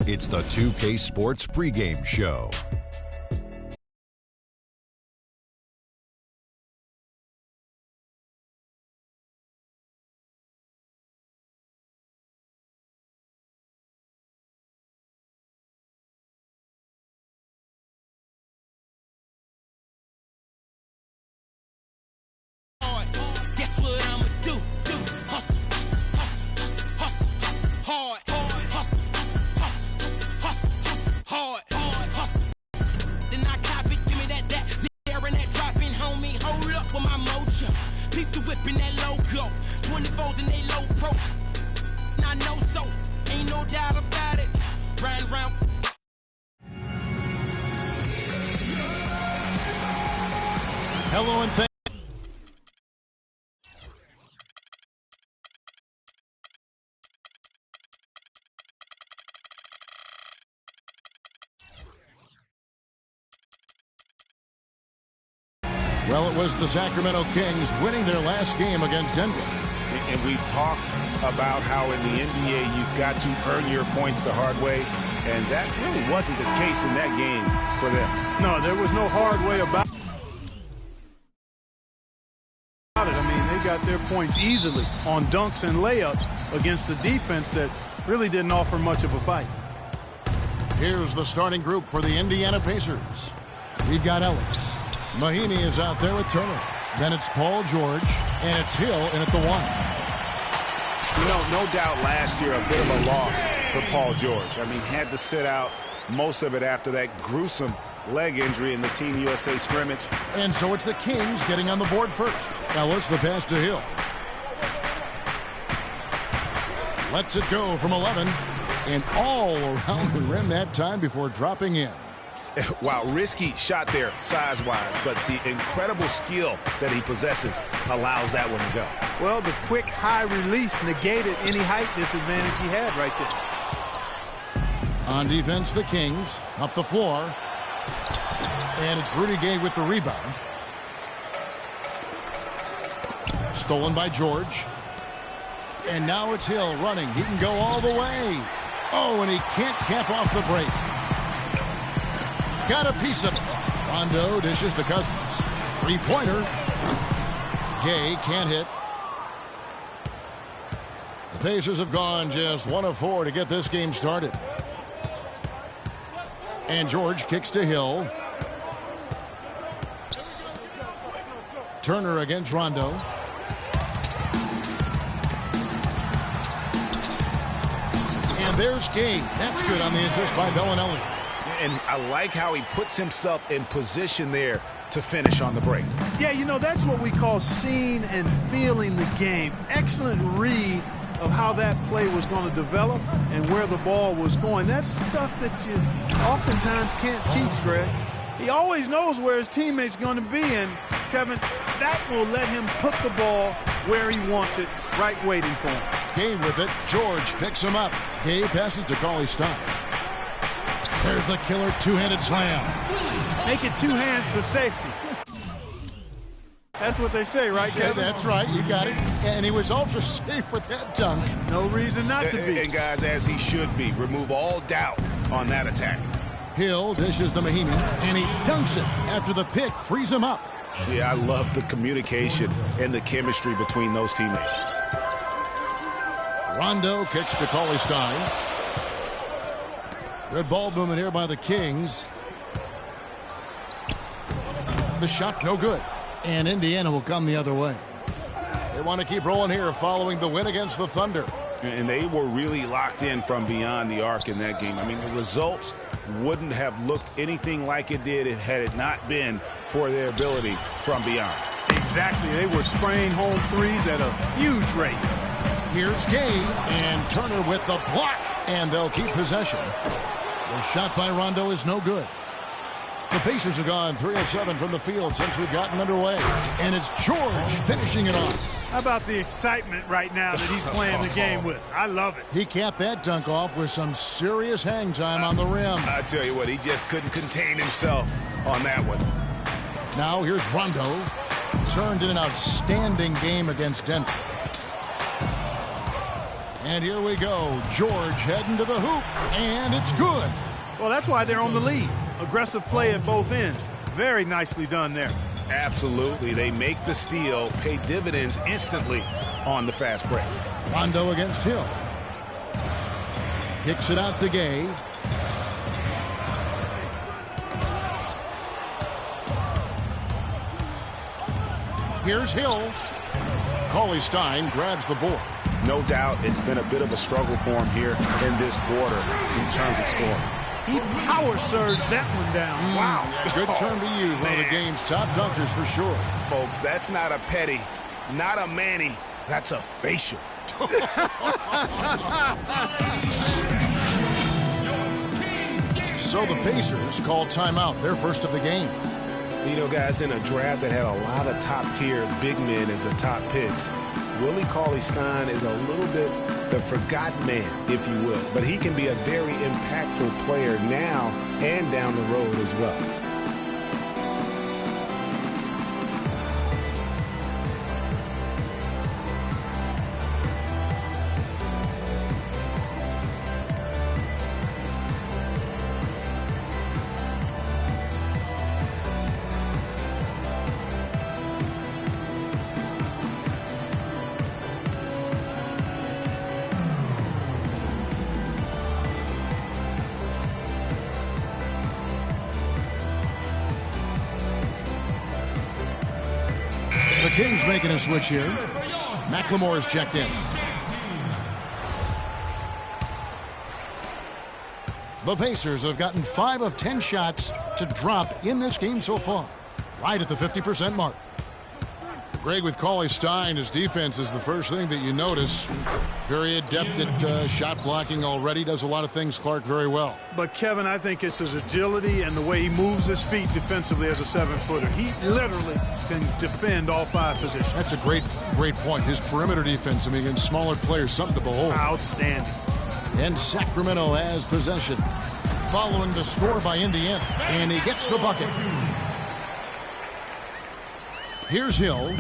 It's the 2K Sports pregame show. Hello and thank Well, it was the Sacramento Kings winning their last game against Denver. And we've talked about how in the NBA you've got to earn your points the hard way, and that really wasn't the case in that game for them. No, there was no hard way about it. I mean, they got their points easily on dunks and layups against the defense that really didn't offer much of a fight. Here's the starting group for the Indiana Pacers. We've got Ellis. Mahinmi is out there with Turner. Then it's Paul George, and it's Hill in at the 1. You know, no doubt last year a bit of a loss for Paul George. I mean, had to sit out most of it after that gruesome leg injury in the Team USA scrimmage. And so it's the Kings getting on the board first. Ellis, the pass to Hill. Lets it go from 11. And all around the rim that time before dropping in. Wow, risky shot there size-wise, but the incredible skill that he possesses allows that one to go. Well, the quick high release negated any height disadvantage he had right there. On defense, the Kings up the floor. And it's Rudy Gay with the rebound. Stolen by George. And now it's Hill running. He can go all the way. Oh, and he can't cap off the break. Got a piece of it. Rondo dishes to Cousins. Three-pointer. Gay can't hit. The Pacers have gone just 1 of 4 to get this game started. And George kicks to Hill. Turner against Rondo. And there's Gay. That's good on the assist by Bellinelli. And I like how he puts himself in position there to finish on the break. Yeah, you know, that's what we call seeing and feeling the game. Excellent read of how that play was going to develop and where the ball was going. That's stuff that you oftentimes can't teach, Greg. He always knows where his teammate's going to be, and, Kevin, that will let him put the ball where he wants it, right waiting for him. Gay with it. George picks him up. Gay passes to Cauley-Stein. There's the killer two-handed slam. Make it two hands for safety. That's what they say, right, Kevin? Yeah, that's right. You got it. And he was ultra safe with that dunk. No reason not to be. And guys, as he should be. Remove all doubt on that attack. Hill dishes to Mahinmi, and he dunks it after the pick frees him up. Yeah, I love the communication and the chemistry between those teammates. Rondo kicks to Cauley-Stein. Good ball movement here by the Kings. The shot no good. And Indiana will come the other way. They want to keep rolling here following the win against the Thunder. And they were really locked in from beyond the arc in that game. I mean, the results wouldn't have looked anything like it did had it not been for their ability from beyond. Exactly. They were spraying home threes at a huge rate. Here's Gay and Turner with the block. And they'll keep possession. The shot by Rondo is no good. The Pacers have gone 3 of 7 from the field since we've gotten underway. And it's George finishing it off. How about the excitement right now that he's playing the game with? I love it. He capped that dunk off with some serious hang time on the rim. I tell you what, he just couldn't contain himself on that one. Now here's Rondo. Turned in an outstanding game against Denver. And here we go. George heading to the hoop, and it's good. Well, that's why they're on the lead. Aggressive play at both ends. Very nicely done there. Absolutely. They make the steal, pay dividends instantly on the fast break. Rondo against Hill. Kicks it out to Gay. Here's Hill. Cauley-Stein grabs the board. No doubt it's been a bit of a struggle for him here in this quarter in terms of scoring. He power surged that one down. Wow. Yeah, good term to use. One of the game's top dunkers for sure. Folks, that's not a petty, not a Manny. That's a facial. So the Pacers call timeout, their first of the game. You know, guys, in a draft that had a lot of top-tier big men as the top picks, Willie Cauley-Stein is a little bit the forgotten man, if you will. But he can be a very impactful player now and down the road as well. The Kings making a switch here. McLemore is checked in. The Pacers have gotten 5 of 10 shots to drop in this game so far, right at the 50% mark. Greg, with Cauley-Stein, his defense is the first thing that you notice. Very adept at shot blocking already. Does a lot of things, Clark, very well. But, Kevin, I think it's his agility and the way he moves his feet defensively as a 7-footer. He literally can defend all 5 positions. That's a great point. His perimeter defense, I mean, against smaller players, something to behold. Outstanding. And Sacramento has possession. Following the score by Indiana. And he gets the bucket. Here's Hill.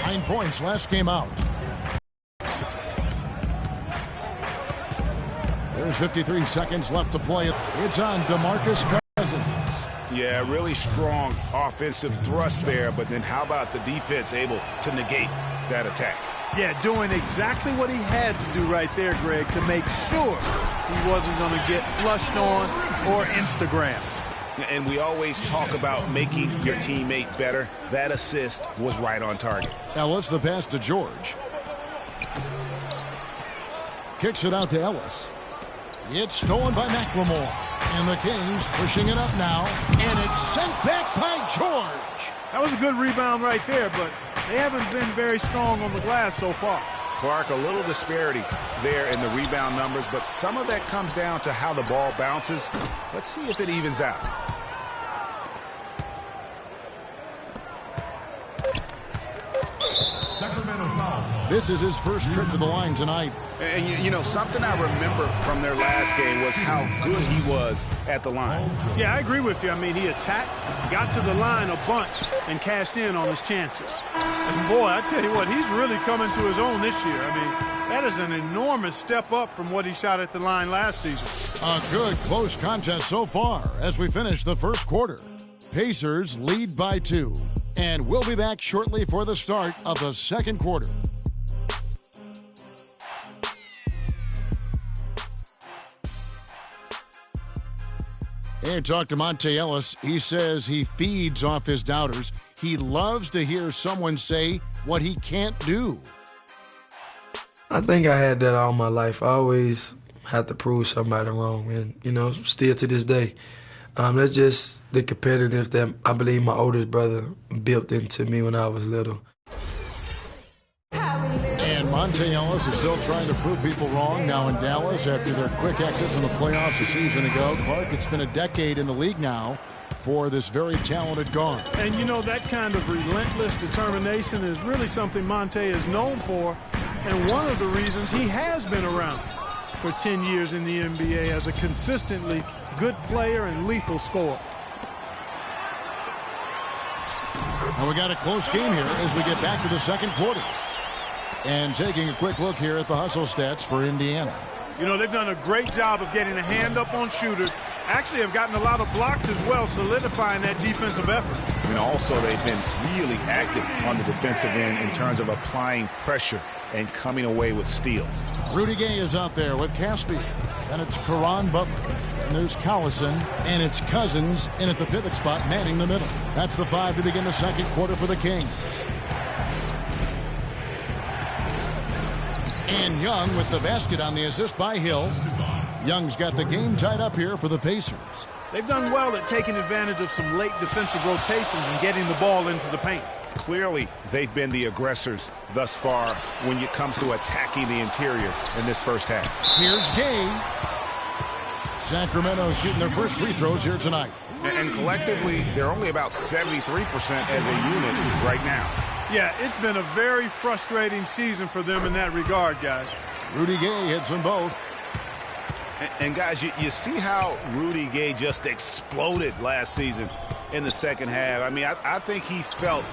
9 points last game out. There's 53 seconds left to play. It's on DeMarcus Cousins. Yeah, really strong offensive thrust there, but then how about the defense able to negate that attack? Yeah, doing exactly what he had to do right there, Greg, to make sure he wasn't going to get flushed on or Instagrammed. And we always talk about making your teammate better. That assist was right on target. Ellis, the pass to George. Kicks it out to Ellis. It's stolen by McLemore. And the Kings pushing it up now. And it's sent back by George. That was a good rebound right there, but they haven't been very strong on the glass so far. Clark, a little disparity there in the rebound numbers, but some of that comes down to how the ball bounces. Let's see if it evens out. Sacramento foul. This is his first trip to the line tonight. And, you know, something I remember from their last game was how good he was at the line. Yeah, I agree with you. I mean, he attacked, got to the line a bunch, and cashed in on his chances. And, boy, I tell you what, he's really coming to his own this year. I mean, that is an enormous step up from what he shot at the line last season. A good close contest so far as we finish the first quarter. Pacers lead by 2. And we'll be back shortly for the start of the second quarter. And talk to Monte Ellis. He says he feeds off his doubters. He loves to hear someone say what he can't do. I think I had that all my life. I always had to prove somebody wrong, and, you know, still to this day. That's just the competitiveness that I believe my oldest brother built into me when I was little. And Monte Ellis is still trying to prove people wrong now in Dallas after their quick exit from the playoffs a season ago. Clark, it's been a decade in the league now for this very talented guard. And, you know, that kind of relentless determination is really something Monte is known for, and one of the reasons he has been around for 10 years in the NBA as a consistently good player and lethal scorer. And we got a close game here as we get back to the second quarter. And taking a quick look here at the hustle stats for Indiana. You know, they've done a great job of getting a hand up on shooters. Actually have gotten a lot of blocks as well, solidifying that defensive effort. And also they've been really active on the defensive end in terms of applying pressure and coming away with steals. Rudy Gay is out there with Caspi. And it's Caron Butler. And there's Collison. And it's Cousins in at the pivot spot, manning the middle. That's the 5 to begin the second quarter for the Kings. And Young with the basket on the assist by Hill. Young's got the game tied up here for the Pacers. They've done well at taking advantage of some late defensive rotations and getting the ball into the paint. Clearly, they've been the aggressors thus far when it comes to attacking the interior in this first half. Here's Gay. Sacramento shooting their first free throws here tonight. And collectively, they're only about 73% as a unit right now. Yeah, it's been a very frustrating season for them in that regard, guys. Rudy Gay hits them both. And guys, you see how Rudy Gay just exploded last season in the second half. I mean, I think he felt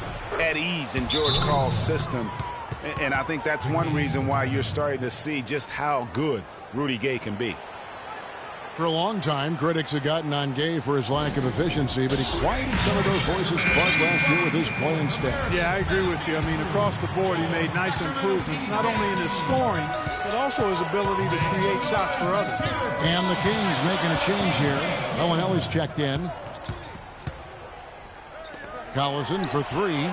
at ease in George Karl's system. And I think that's one reason why you're starting to see just how good Rudy Gay can be. For a long time, critics have gotten on Gay for his lack of efficiency, but he quieted some of those voices quite last year with his playing stats. Yeah, I agree with you. I mean, across the board, he made nice improvements, not only in his scoring, but also his ability to create shots for others. And the Kings making a change here. Owen Ellis checked in. Collison for 3.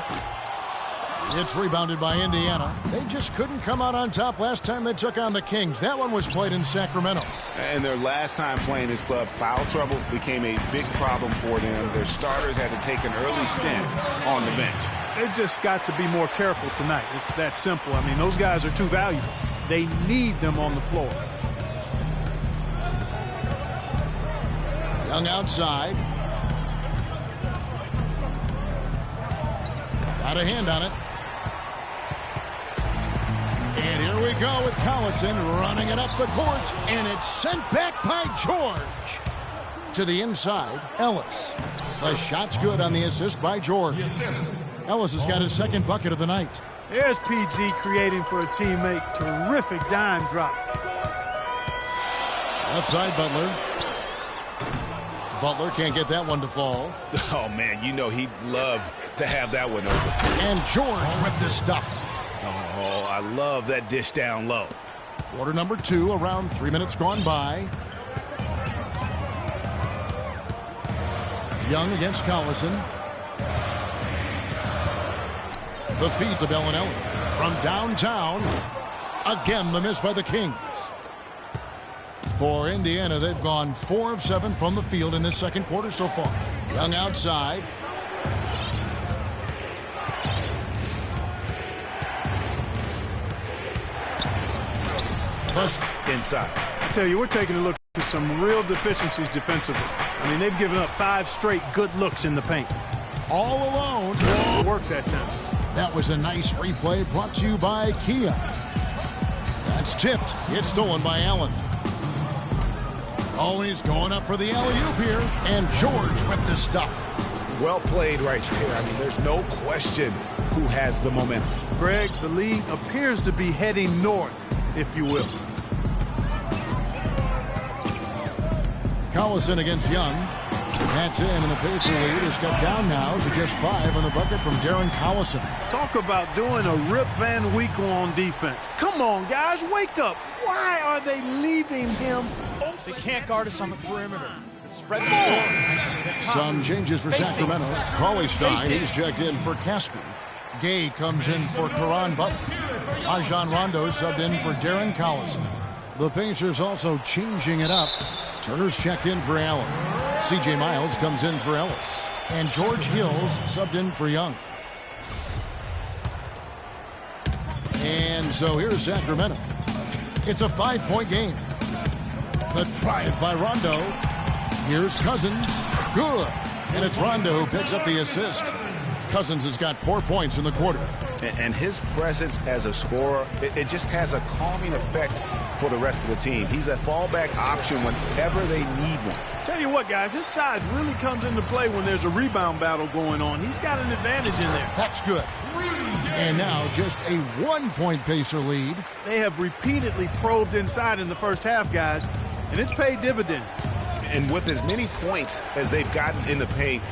It's rebounded by Indiana. They just couldn't come out on top last time they took on the Kings. That one was played in Sacramento. And their last time playing this club, foul trouble became a big problem for them. Their starters had to take an early stint on the bench. They've just got to be more careful tonight. It's that simple. I mean, those guys are too valuable. They need them on the floor. Young outside. Got a hand on it. And here we go with Collison running it up the court. And it's sent back by George. To the inside, Ellis. The shot's good on the assist by George. Ellis has got his second bucket of the night. There's PG creating for a teammate. Terrific dime drop. Left side, Butler. Butler can't get that one to fall. Oh, man, you know he'd love to have that one over. And George with the stuff. Oh, I love that dish down low. Quarter number 2, around 3 minutes gone by. Young against Collison. The feed to Bellinelli. From downtown. Again, the miss by the Kings. For Indiana, they've gone 4 of 7 from the field in this second quarter so far. Young outside. Bust inside. I tell you, we're taking a look at some real deficiencies defensively. I mean, they've given up 5 straight good looks in the paint. All alone. Work that time. That was a nice replay brought to you by Kia. That's tipped. It's stolen by Allen. Oh, he's going up for the alley-oop here. And George with the stuff. Well played right there. I mean, there's no question who has the momentum. Greg, the lead appears to be heading north, if you will. Collison against Young. That's in, and the Pacer lead is cut down now to just 5 on the bucket from Darren Collison. Talk about doing a Rip Van Winkle on defense. Come on, guys, wake up. Why are they leaving him open? They can't guard us on the perimeter. Spread the ball. Some changes for Sacramento. Crawley Stein, he's checked in for Caspi. Gay comes in for Caron Butler. Rajon Rondo subbed in for Darren Collison. The Pacers also changing it up. Turner's checked in for Allen. C.J. Miles comes in for Ellis. And George Hills subbed in for Young. And so here's Sacramento. It's a 5-point game. The drive by Rondo. Here's Cousins. Good. And it's Rondo who picks up the assist. Cousins has got 4 points in the quarter. And his presence as a scorer, it just has a calming effect for the rest of the team. He's a fallback option whenever they need one. Tell you what, guys, his size really comes into play when there's a rebound battle going on. He's got an advantage in there. That's good. And now just a 1-point Pacer lead. They have repeatedly probed inside in the first half, guys, and it's paid dividend. And with as many points as they've gotten in the paint,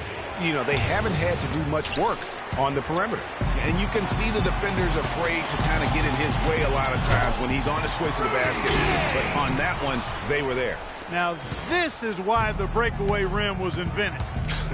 you know, they haven't had to do much work on the perimeter. And you can see the defenders afraid to kind of get in his way a lot of times when he's on his way to the basket. But on that one, they were there. Now, this is why the breakaway rim was invented,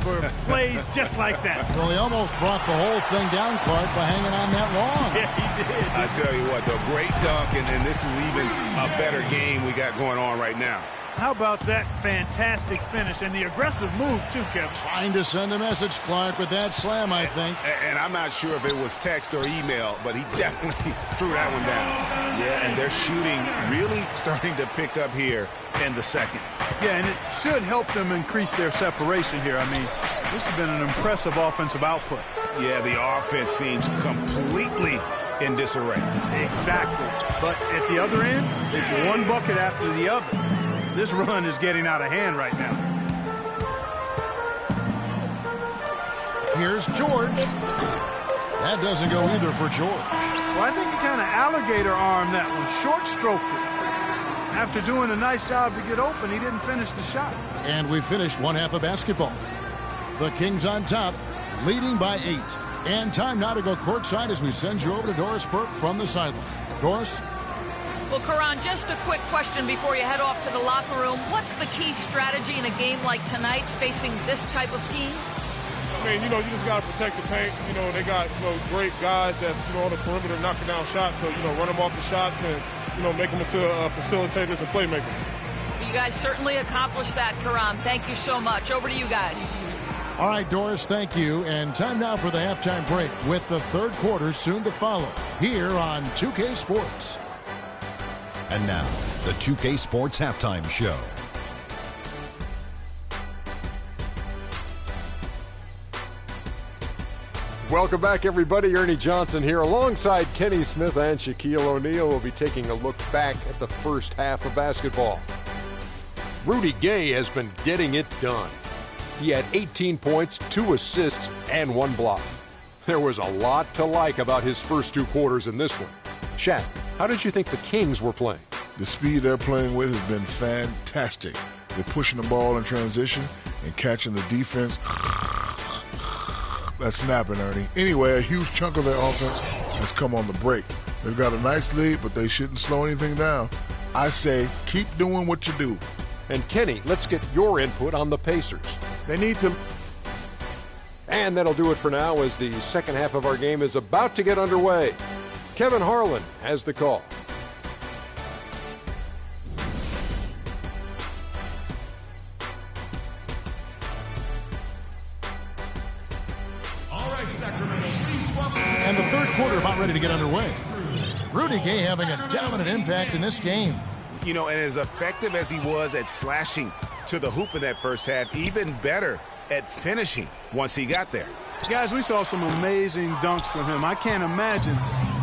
for plays just like that. Well, he almost brought the whole thing down, Clark, by hanging on that long. Yeah, he did. I tell you what, though, great dunk, and this is even a better game we got going on right now. How about that fantastic finish and the aggressive move, too, Kevin? Trying to send a message, Clark, with that slam, I think. And I'm not sure if it was text or email, but he definitely threw that one down. Yeah, and their shooting really starting to pick up here in the second. Yeah, and it should help them increase their separation here. I mean, this has been an impressive offensive output. Yeah, the offense seems completely in disarray. Exactly. But at the other end, it's one bucket after the other. This run is getting out of hand right now. Here's George. That doesn't go either for George. Well, I think he kind of alligator armed that one, short-stroked it. After doing a nice job to get open, he didn't finish the shot. And we finished one half of basketball. The Kings on top, leading by 8. And time now to go courtside as we send you over to Doris Burke from the sideline. Doris? Well, Karan, just a quick question before you head off to the locker room. What's the key strategy in a game like tonight's facing this type of team? I mean, you just got to protect the paint. They got, great guys that's, on the perimeter knocking down shots. So, run them off the shots and, make them into facilitators and playmakers. You guys certainly accomplished that, Karan. Thank you so much. Over to you guys. All right, Doris, thank you. And time now for the halftime break with the third quarter soon to follow here on 2K Sports. And now, the 2K Sports Halftime Show. Welcome back, everybody. Ernie Johnson here alongside Kenny Smith and Shaquille O'Neal. We'll be taking a look back at the first half of basketball. Rudy Gay has been getting it done. He had 18 points, 2 assists, and 1 block. There was a lot to like about his first 2 quarters in this one. Shaq, how did you think the Kings were playing? The speed they're playing with has been fantastic. They're pushing the ball in transition and catching the defense. That's snapping, Ernie. Anyway, a huge chunk of their offense has come on the break. They've got a nice lead, but they shouldn't slow anything down. I say keep doing what you do. And Kenny, let's get your input on the Pacers. They need to. And that'll do it for now as the second half of our game is about to get underway. Kevin Harlan has the call. And the third quarter about ready to get underway. Rudy Gay having a dominant impact in this game. And as effective as he was at slashing to the hoop in that first half, even better at finishing once he got there. Guys, we saw some amazing dunks from him. I can't imagine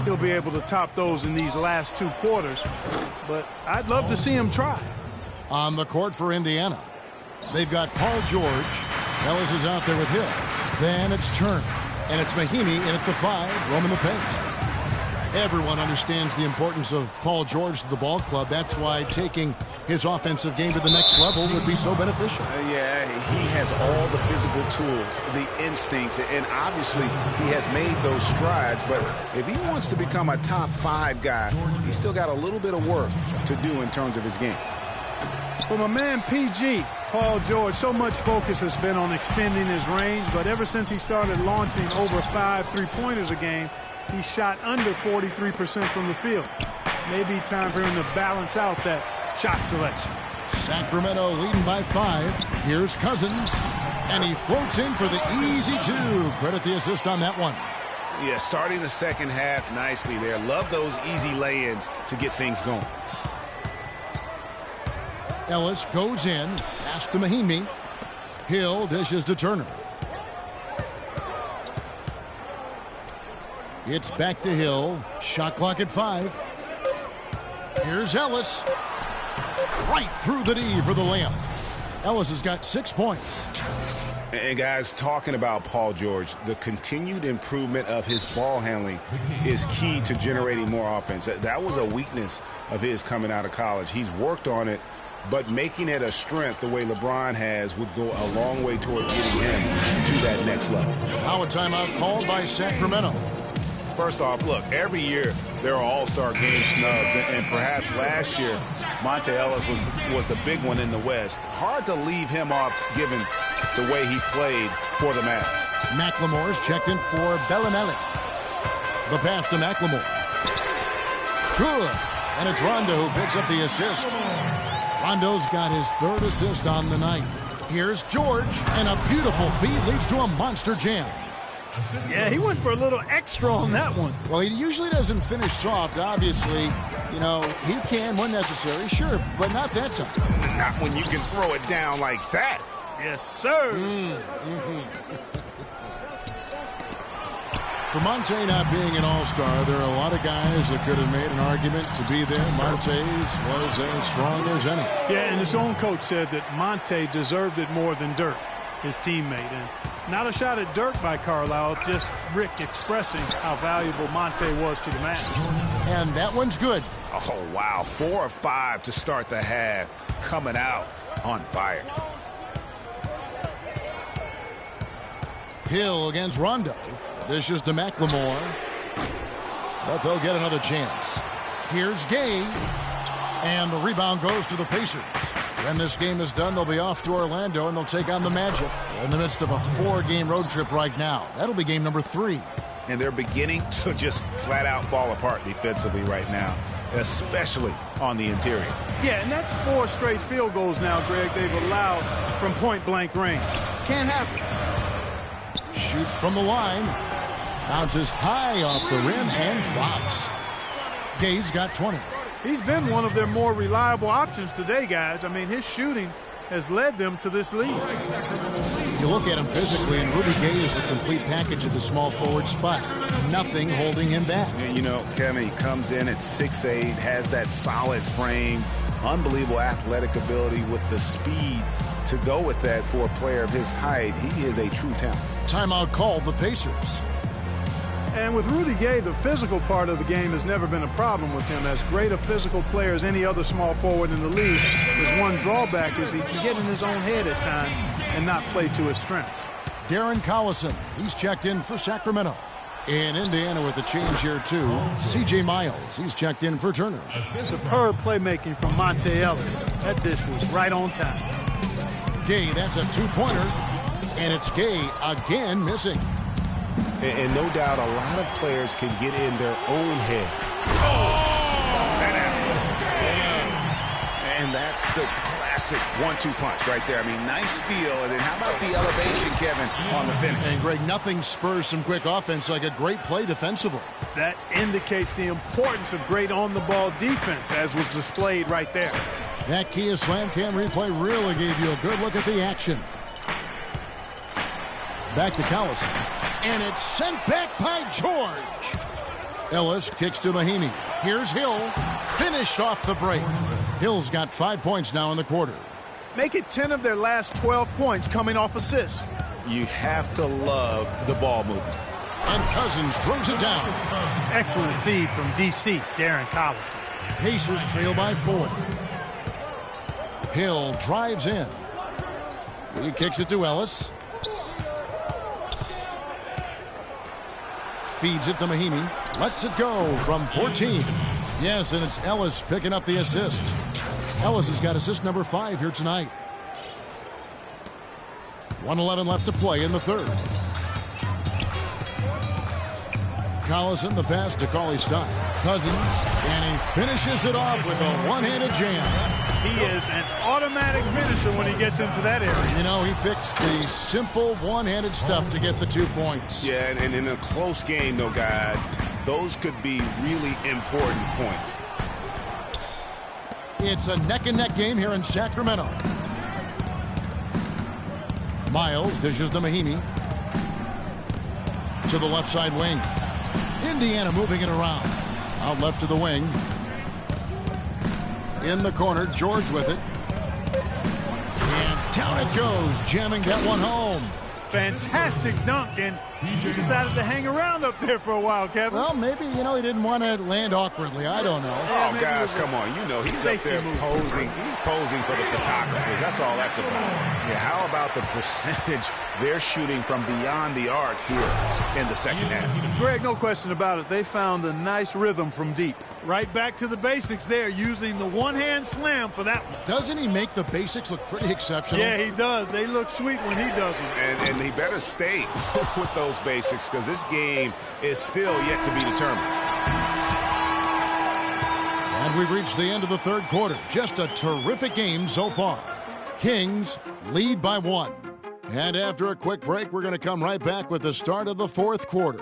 he'll be able to top those in these last 2 quarters, but I'd love to see him try. On the court for Indiana, they've got Paul George. Ellis is out there with Hill. Then it's Turner. And it's Mahimi in at the 5, roaming the paint. Everyone understands the importance of Paul George to the ball club. That's why taking his offensive game to the next level would be so beneficial. Yeah, he has all the physical tools, the instincts, and obviously he has made those strides. But if he wants to become a top 5 guy, he's still got a little bit of work to do in terms of his game. For my man PG, Paul George, so much focus has been on extending his range, but ever since he started launching over 5 3-pointers a game, he shot under 43% from the field. Maybe time for him to balance out that shot selection. Sacramento leading by 5. Here's Cousins, and he floats in for the easy 2. Credit the assist on that one. Yeah, starting the second half nicely there. Love those easy lay-ins to get things going. Ellis goes in, pass to Mahimi. Hill dishes to Turner. It's back to Hill. Shot clock at 5. Here's Ellis. Right through the D for the layup. Ellis has got 6 points. And guys, talking about Paul George, the continued improvement of his ball handling is key to generating more offense. That was a weakness of his coming out of college. He's worked on it, but making it a strength the way LeBron has would go a long way toward getting him to that next level. Now a timeout called by Sacramento. First off, look, every year there are all-star game snubs, and perhaps last year Monte Ellis was the big one in the West. Hard to leave him off given the way he played for the Mavs. McLemore's checked in for Bellinelli. The pass to McLemore. Good. And it's Rondo who picks up the assist. Rondo's got his third assist on the night. Here's George, and a beautiful feed leads to a monster jam. Yeah, he went for a little extra on that one. Well, he usually doesn't finish soft, obviously. You know, he can when necessary, sure, but not that time. Not when you can throw it down like that. Yes, sir. For Monte not being an all-star, there are a lot of guys that could have made an argument to be there. Monte's was as strong as any. Yeah, and his own coach said that Monte deserved it more than Dirk, his teammate. And not a shot at Dirk by Carlisle, just Rick expressing how valuable Monte was to the Mavs. And that one's good. Oh, wow. 4 of 5 to start the half. Coming out on fire. Hill against Rondo. Dishes to McLemore. But they'll get another chance. Here's Gay. And the rebound goes to the Pacers. When this game is done, they'll be off to Orlando, and they'll take on the Magic. They're in the midst of a 4-game road trip right now. That'll be game number 3. And they're beginning to just flat out fall apart defensively right now, especially on the interior. Yeah, and that's 4 straight field goals now, Greg, they've allowed from point-blank range. Can't happen. Shoots from the line. Bounces high off the rim and drops. Gay's got 20. He's been one of their more reliable options today, guys. I mean, his shooting has led them to this lead. You look at him physically, and Rudy Gay is the complete package at the small forward spot. Nothing holding him back. You know, Kevin, he comes in at 6'8", has that solid frame, unbelievable athletic ability with the speed to go with that for a player of his height. He is a true talent. Timeout called the Pacers. And with Rudy Gay, the physical part of the game has never been a problem with him. As great a physical player as any other small forward in the league, his one drawback is he can get in his own head at times and not play to his strengths. Darren Collison, he's checked in for Sacramento. In Indiana with a change here, too, C.J. Miles, he's checked in for Turner. Superb playmaking from Monte Ellis. That dish was right on time. Gay, that's a two-pointer, and it's Gay again missing. And no doubt a lot of players can get in their own head. And that's the classic 1-2 punch right there. I mean, nice steal. And then how about the elevation, Kevin, on the finish? And, Greg, nothing spurs some quick offense like a great play defensively. That indicates the importance of great on-the-ball defense, as was displayed right there. That Kia Slam Cam replay really gave you a good look at the action. Back to Collison. And it's sent back by George. Ellis kicks to Mahinmi. Here's Hill. Finished off the break. Hill's got 5 points now in the quarter. Make it 10 of their last 12 points coming off assists. You have to love the ball movement. And Cousins throws it down. Excellent feed from D.C., Darren Collison. Pacers trail by 4. Hill drives in. He kicks it to Ellis. Feeds it to Mahinmi. Lets it go from 14. Yes, and it's Ellis picking up the assist. Ellis has got assist number 5 here tonight. 1:11 left to play in the third. Collison, the pass to Cauley-Stein. Cousins, and he finishes it off with a one-handed jam. He is an automatic finisher when he gets into that area. You know, he picks the simple one-handed stuff to get the 2 points. Yeah, and in a close game, though, guys, those could be really important points. It's a neck-and-neck game here in Sacramento. Miles dishes to Mahinmi. To the left side wing. Indiana moving it around. Out left to the wing. In the corner, George with it. And down it goes, jamming that one home. Fantastic dunk, and he decided to hang around up there for a while, Kevin. Well, maybe, he didn't want to land awkwardly. I don't know. Oh, guys, come on. He's up there posing. He's posing for the photographers. That's all that's about. Yeah, how about the percentage they're shooting from beyond the arc here in the second half? Greg, no question about it. They found a nice rhythm from deep. Right back to the basics there, using the one-hand slam for that one. Doesn't he make the basics look pretty exceptional? Yeah, he does. They look sweet when he does them. And he better stay with those basics, because this game is still yet to be determined. And we've reached the end of the third quarter. Just a terrific game so far. Kings lead by 1. And after a quick break, we're going to come right back with the start of the fourth quarter.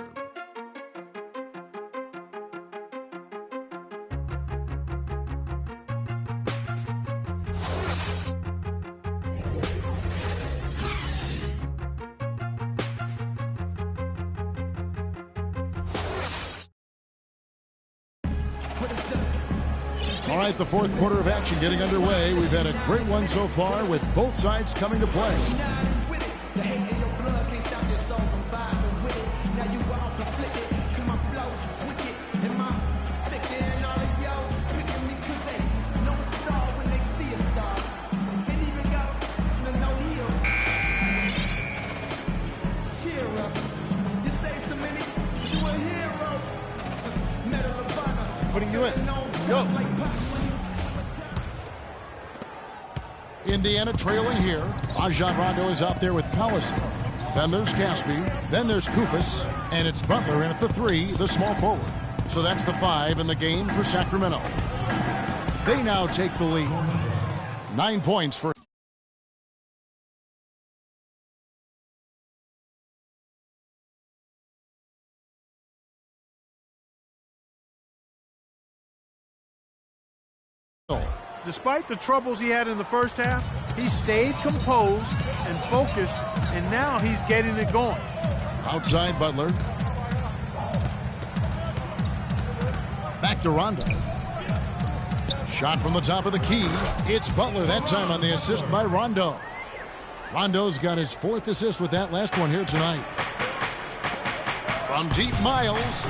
All right, the fourth quarter of action getting underway. We've had a great one so far with both sides coming to play. Putting you in. Go. Indiana trailing here. Rajon Rondo is out there with Collison. Then there's Caspi. Then there's Kufis. And it's Butler in at the 3, the small forward. So that's the 5 in the game for Sacramento. They now take the lead. 9 points for... Despite the troubles he had in the first half, he stayed composed and focused, and now he's getting it going. Outside Butler. Back to Rondo. Shot from the top of the key. It's Butler that time on the assist by Rondo. Rondo's got his 4th assist with that last one here tonight. From deep, Miles.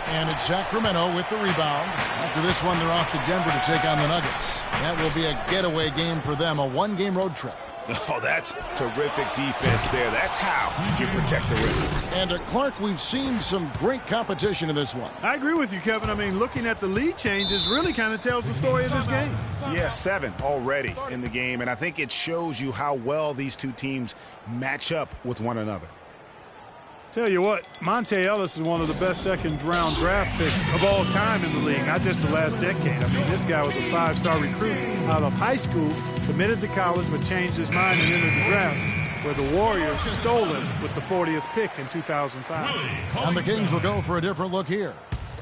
And it's Sacramento with the rebound. After this one, they're off to Denver to take on the Nuggets. That will be a getaway game for them, a 1-game road trip. Oh, that's terrific defense there. That's how you protect the rim. And Clark, we've seen some great competition in this one. I agree with you, Kevin. I mean, looking at the lead changes really kind of tells the story of this game. Yeah, 7 already in the game, and I think it shows you how well these two teams match up with one another. Tell you what, Monte Ellis is one of the best second-round draft picks of all time in the league, not just the last decade. I mean, this guy was a 5-star recruit out of high school, committed to college, but changed his mind and entered the draft, where the Warriors stole him with the 40th pick in 2005. And the Kings will go for a different look here.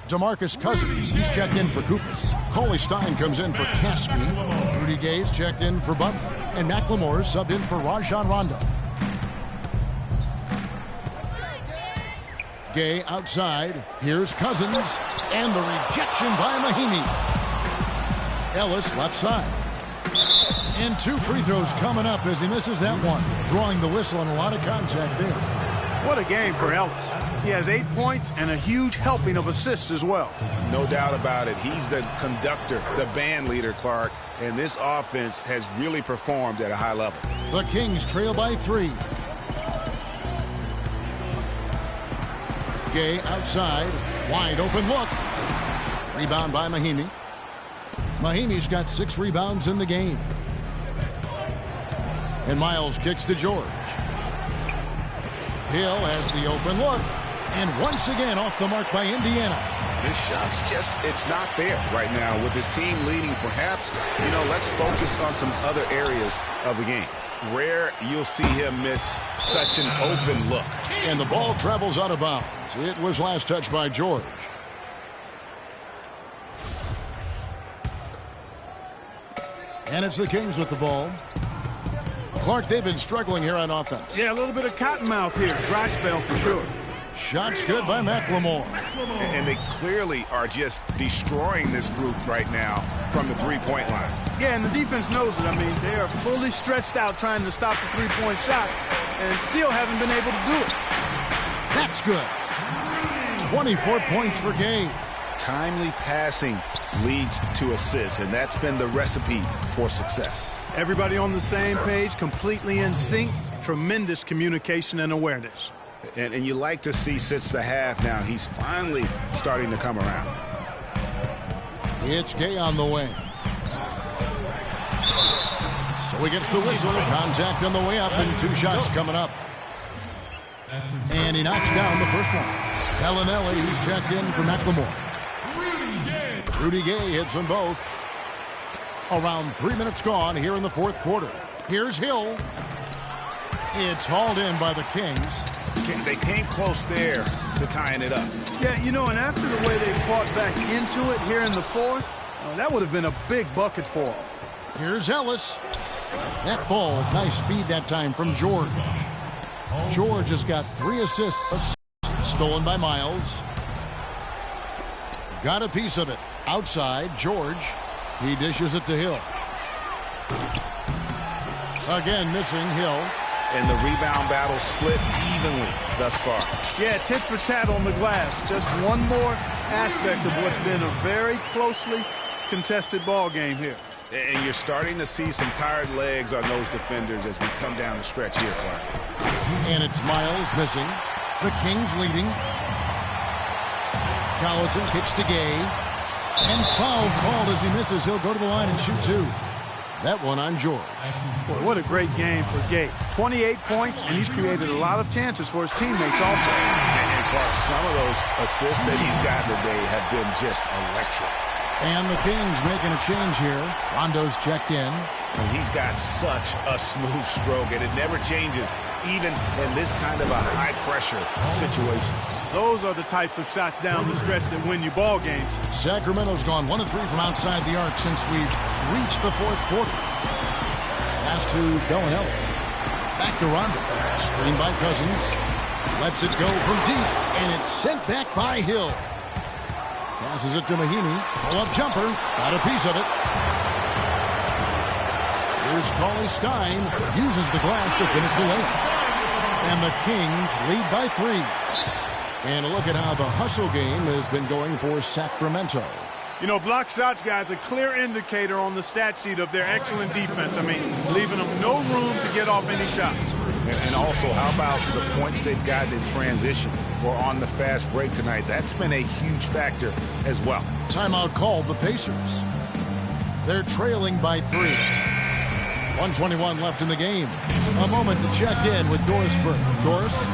DeMarcus Cousins, he's checked in for Kufis. Cauley Stein comes in for Caspi. Rudy Gay's checked in for Butler. And McLemore's subbed in for Rajon Rondo. Gay outside. Here's Cousins. And the rejection by Mahinmi. Ellis left side. And 2 free throws coming up as he misses that one. Drawing the whistle and a lot of contact there. What a game for Ellis. He has 8 points and a huge helping of assists as well. No doubt about it. He's the conductor, the band leader, Clark. And this offense has really performed at a high level. The Kings trail by 3. Gay outside. Wide open look. Rebound by Mahinmi. Mahimi's got 6 rebounds in the game. And Miles kicks to George. Hill has the open look. And once again off the mark by Indiana. This shot's just, it's not there right now. With his team leading, perhaps, let's focus on some other areas of the game. Rare you'll see him miss such an open look. And the ball travels out of bounds. It was last touched by George. And it's the Kings with the ball. Clark, they've been struggling here on offense. Yeah, a little bit of cottonmouth here. Dry spell for sure. Shots good by McLemore. And they clearly are just destroying this group right now from the three-point line. Yeah, and the defense knows it. I mean, they are fully stretched out trying to stop the three-point shot. and still haven't been able to do it. That's good. 24 points for Gay. Timely passing leads to assists, and that's been the recipe for success. Everybody on the same page, completely in sync. Tremendous communication and awareness. And you like to see since the half now, he's finally starting to come around. It's Gay on the way. So he gets the whistle. Contact on the way up, and 2 shots coming up. And he knocks down the first one. Bellinelli, he's checked in for McLemore. Rudy Gay hits them both. Around 3 minutes gone here in the fourth quarter. Here's Hill. It's hauled in by the Kings. They came close there to tying it up. Yeah, you know, and after the way they fought back into it here in the fourth, that would have been a big bucket for them. Here's Ellis. That falls. Nice speed that time from George. George has got 3 assists. Stolen by Miles. Got a piece of it. Outside, George. He dishes it to Hill. Again, missing Hill. And the rebound battle split evenly thus far. Yeah, tit for tat on the glass. Just one more aspect of what's been a very closely contested ball game here. And you're starting to see some tired legs on those defenders as we come down the stretch here, Clark. And it's Miles missing. The Kings leading. Collison kicks to Gay. And foul called as he misses. He'll go to the line and shoot 2. That one on George. Boy, what a great game for Gay. 28 points, and he's created a lot of chances for his teammates also. And Clark, some of those assists that he's got today have been just electric. And the Kings making a change here. Rondo's checked in. And he's got such a smooth stroke, and it never changes, even in this kind of a high-pressure situation. Those are the types of shots down the stretch that win you ball games. Sacramento's gone 1 of 3 from outside the arc since we've reached the fourth quarter. Pass to Bellinelli. Back to Rondo. Screen by Cousins. Lets it go from deep, and it's sent back by Hill. Passes it to Mahinmi. Pull-up jumper. Got a piece of it. Here's Cauley-Stein. Uses the glass to finish the layup. And the Kings lead by 3. And look at how the hustle game has been going for Sacramento. You know, block shots, guys, a clear indicator on the stat sheet of their excellent defense. I mean, leaving them no room to get off any shots. And also, how about the points they've gotten in transition or on the fast break tonight? That's been a huge factor as well. Timeout called the Pacers. They're trailing by 3. 1:21 left in the game. A moment to check in with Doris Burke. Doris?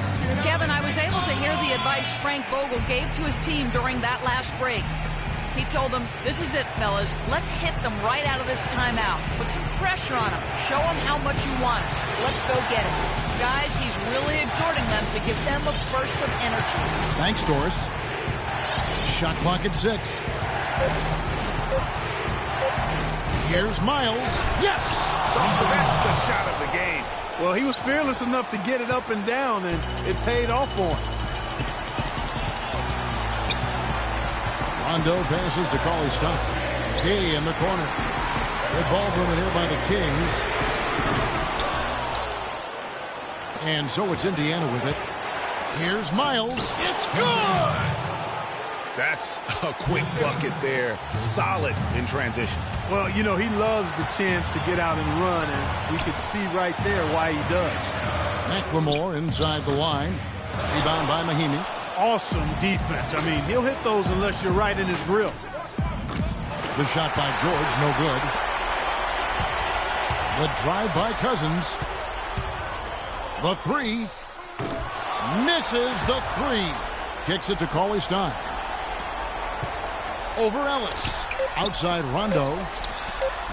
Kevin, I was able to hear the advice Frank Vogel gave to his team during that last break. He told them, this is it, fellas. Let's hit them right out of this timeout. Put some pressure on them. Show them how much you want it. Let's go get it. Guys, he's really exhorting them to give them a burst of energy. Thanks, Doris. Shot clock at 6. Here's Miles. Yes! That's the shot of the game. Well, he was fearless enough to get it up and down, and it paid off for him. Rondo passes to Cauley-Stein. Gay in the corner. Good ball movement here by the Kings. And so it's Indiana with it. Here's Miles. It's good! That's a quick bucket there. Solid in transition. Well, you know, he loves the chance to get out and run, and we could see right there why he does. McLemore inside the line. Rebound by Mahinmi. Awesome defense. I mean, he'll hit those unless you're right in his grill. The shot by George, no good. The drive by Cousins. The 3. Misses the 3. Kicks it to Cauley-Stein. Over Ellis. Outside Rondo.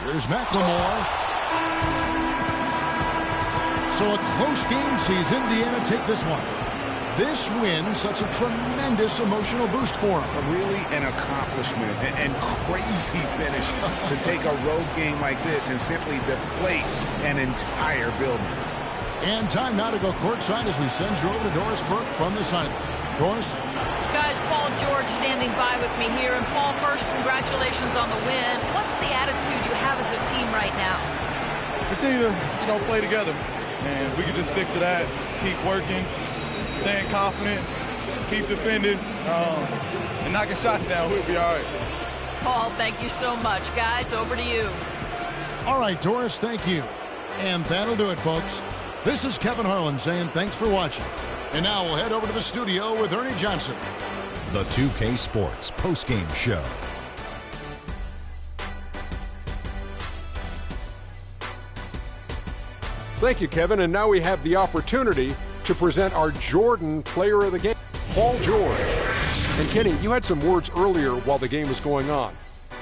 Here's McLemore. So a close game sees Indiana take this one. This win, such a tremendous emotional boost for them. Really an accomplishment and crazy finish to take a road game like this and simply deflate an entire building. And time now to go courtside as we send you over to Doris Burke from the sideline. Doris? Guys, Paul George standing by with me here. And Paul, first, congratulations on the win. What's the attitude you have as a team right now? Continue to, play together. And we can just stick to that, keep working, staying confident, keep defending, and knocking shots down. We'll be all right. Paul, thank you so much. Guys, over to you. All right, Doris, thank you. And that'll do it, folks. This is Kevin Harlan saying thanks for watching. And now we'll head over to the studio with Ernie Johnson. The 2K Sports postgame show. Thank you, Kevin. And now we have the opportunity to present our Jordan Player of the Game, Paul George. And Kenny, you had some words earlier while the game was going on.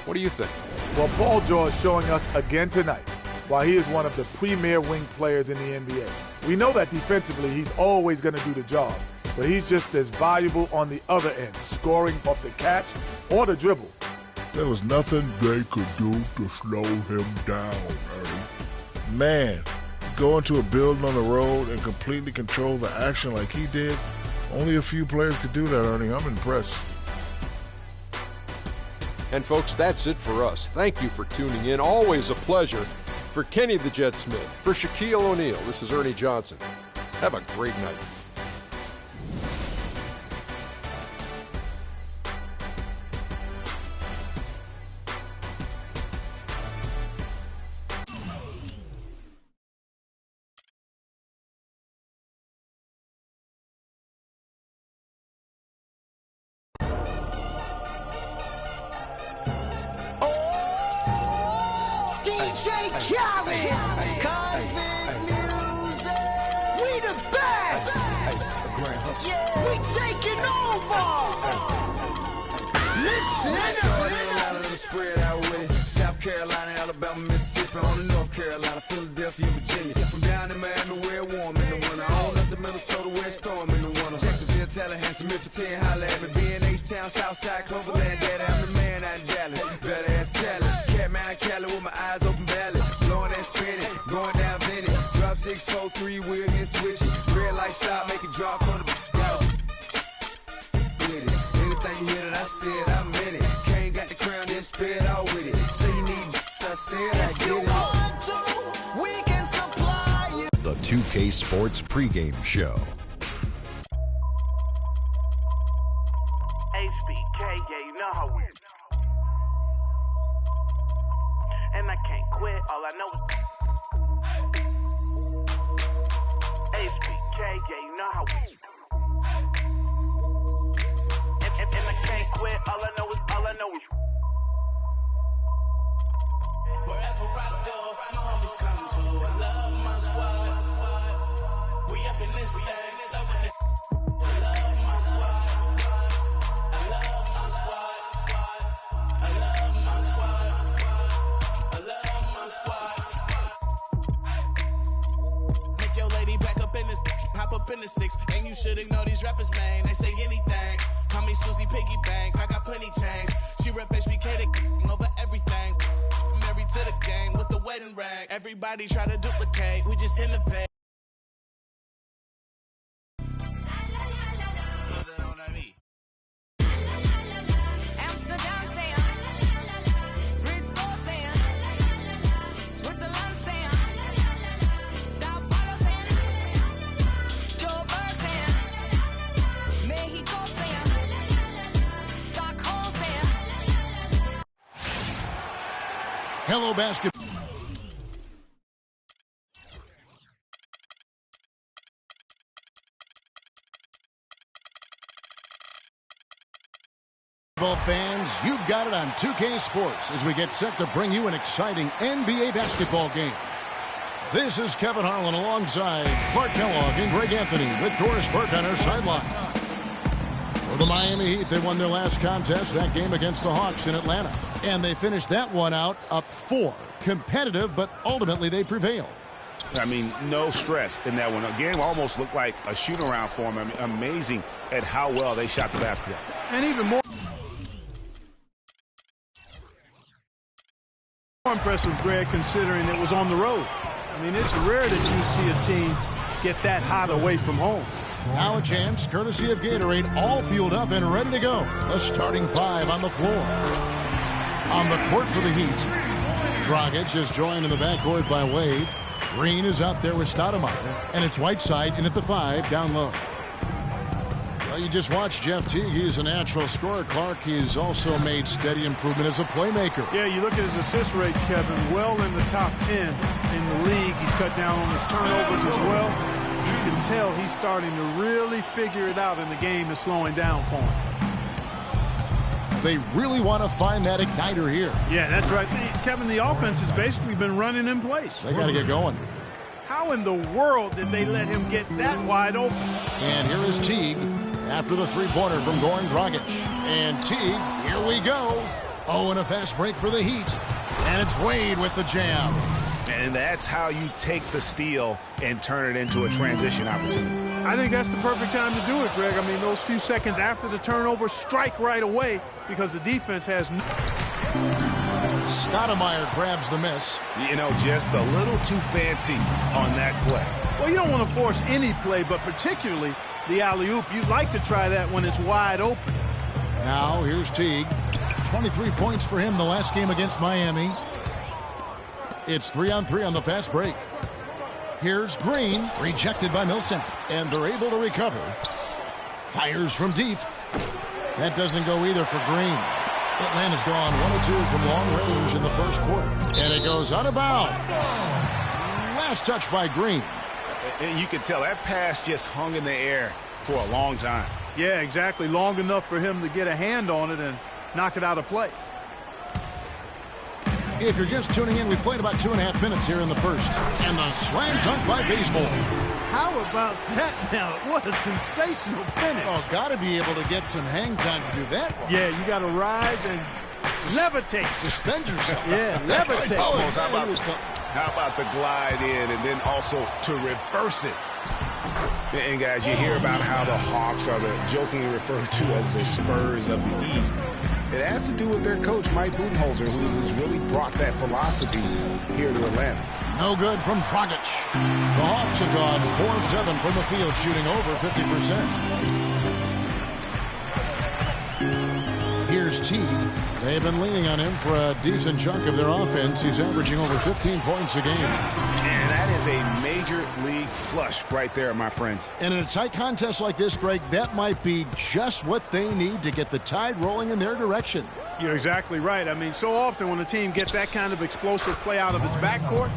What do you think? Well, Paul George showing us again tonight why he is one of the premier wing players in the NBA. We know that defensively he's always going to do the job, but he's just as valuable on the other end, scoring off the catch or the dribble. There was nothing they could do to slow him down, Ernie. Man, go into a building on the road and completely control the action like he did. Only a few players could do that, Ernie. I'm impressed. And folks, that's it for us. Thank you for tuning in. Always a pleasure. For Kenny the Jet Smith, for Shaquille O'Neal, this is Ernie Johnson. Have a great night. Spread out with it. South Carolina, Alabama, Mississippi, on the North Carolina, Philadelphia, Virginia. From down in Miami, where it's warm in the winter. On up to Minnesota, where it's storm in the winter. Jacksonville, Tallahassee, Memphis, 10, holla at me. B&H-Town, Southside, Cloverland, Daddy, I'm the man out in Dallas. Better ass Cali. Catman, Cali with my eyes open valley. Blowing that spinning, going down Vinny. Drop 6, 4, 3, wheel, hit switch. Red light stop, make it drop for the anything you hear that I said, I meant it. Can't got the crown, then spit out with it. Say you need I said I get it. Want to, we can supply you. The 2K Sports pregame show. HBK, yeah, you know how we. And I can't quit, all I know is HBK, yeah, you know how we. And I can't quit, all I know is wherever I go, my homies come to. I love my squad. We up in this thing, love it. I love my squad. I love my squad. I love my squad. I love my squad. Make your lady back up in this, hop up in the 6, and you should ignore these rappers, man. They say anything. Call me Susie Piggy Bank, I got plenty change. She rep HBK to over everything. Married to the game with the wedding rag. Everybody try to duplicate, we just innovate. Hello, basketball. Fans, you've got it on 2K Sports as we get set to bring you an exciting NBA basketball game. This is Kevin Harlan alongside Clark Kellogg and Greg Anthony with Doris Burke on our sideline. For the Miami Heat, they won their last contest, that game against the Hawks in Atlanta. And they finished that one out up 4. Competitive, but ultimately they prevailed. I mean, no stress in that one. The game almost looked like a shoot-around for them. I mean, amazing at how well they shot the basketball. And even more impressive, Greg, considering it was on the road. I mean, it's rare that you see a team get that hot away from home. Now a chance, courtesy of Gatorade, all fueled up and ready to go. The starting 5 on the floor. On the court for the Heat, Dragic is joined in the backcourt by Wade. Green is out there with Stoudemire, and it's Whiteside in at the 5, down low. Well, you just watched Jeff Teague. He's a natural scorer, Clark. He's also made steady improvement as a playmaker. Yeah, you look at his assist rate, Kevin, well in the top 10 in the league. He's cut down on his turnovers as well. You can tell he's starting to really figure it out, and the game is slowing down for him. They really want to find that igniter here. Yeah, that's right. Kevin, the offense has basically been running in place. They got to get going. How in the world did they let him get that wide open? And here is Teague after the three-pointer from Goran Dragic. And Teague, here we go. Oh, and a fast break for the Heat. And it's Wade with the jam. And that's how you take the steal and turn it into a transition opportunity. I think that's the perfect time to do it, Greg. I mean, those few seconds after the turnover, strike right away because the defense has no... Stoudemire grabs the miss. You know, just a little too fancy on that play. Well, you don't want to force any play, but particularly the alley-oop. You'd like to try that when it's wide open. Now, here's Teague. 23 points for him the last game against Miami. It's 3-on-3 on the fast break. Here's Green, rejected by Millsap, and they're able to recover. Fires from deep. That doesn't go either for Green. Atlanta's gone 1 of 2 from long range in the first quarter. And it goes out of bounds. Last touch by Green. And you can tell that pass just hung in the air for a long time. Yeah, exactly. Long enough for him to get a hand on it and knock it out of play. If you're just tuning in, we played about 2.5 minutes here in the first. And the slam dunk by Baseball. How about that now? What a sensational finish. Oh, got to be able to get some hang time to do that. Yeah, you got to rise and levitate. Suspend yourself. Yeah, levitate. Almost. How about the glide in and then also to reverse it? And guys, you hear about how the Hawks are jokingly referred to as the Spurs of the East. It has to do with their coach, Mike Budenholzer, who's really brought that philosophy here to Atlanta. No good from Dragic. The Hawks have gone 4-7 from the field, shooting over 50%. Here's Teague. They've been leaning on him for a decent chunk of their offense. He's averaging over 15 points a game. And that is a major league flush right there, my friends. And in a tight contest like this, Greg, that might be just what they need to get the tide rolling in their direction. You're exactly right. I mean, so often when a team gets that kind of explosive play out of its backcourt,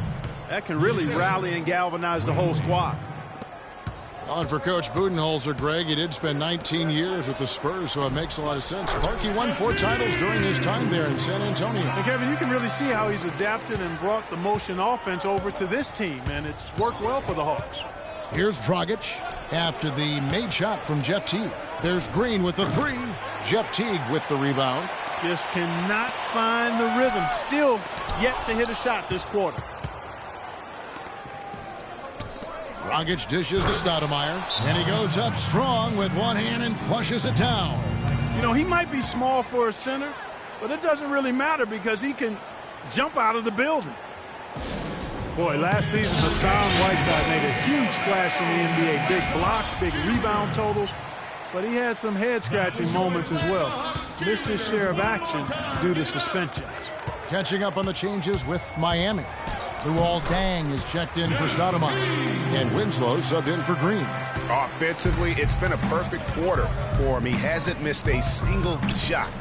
that can really rally and galvanize the whole squad. On for Coach Budenholzer, Greg, he did spend 19 years with the Spurs, so it makes a lot of sense. Clark, won 4 titles during his time there in San Antonio. And Kevin, you can really see how he's adapted and brought the motion offense over to this team, and it's worked well for the Hawks. Here's Dragic after the made shot from Jeff Teague. There's Green with the 3. Jeff Teague with the rebound. Just cannot find the rhythm. Still yet to hit a shot this quarter. Dragic dishes to Stoudemire, and he goes up strong with one hand and flushes it down. You know, he might be small for a center, but it doesn't really matter because he can jump out of the building. Boy, last season, Hassan Whiteside made a huge splash in the NBA. Big blocks, big rebound total, but he had some head-scratching moments as well. Missed his share of action due to suspensions. Catching up on the changes with Miami. Luol Deng is checked in for Stoudemire, and Winslow subbed in for Green. Offensively, it's been a perfect quarter for him. He hasn't missed a single shot.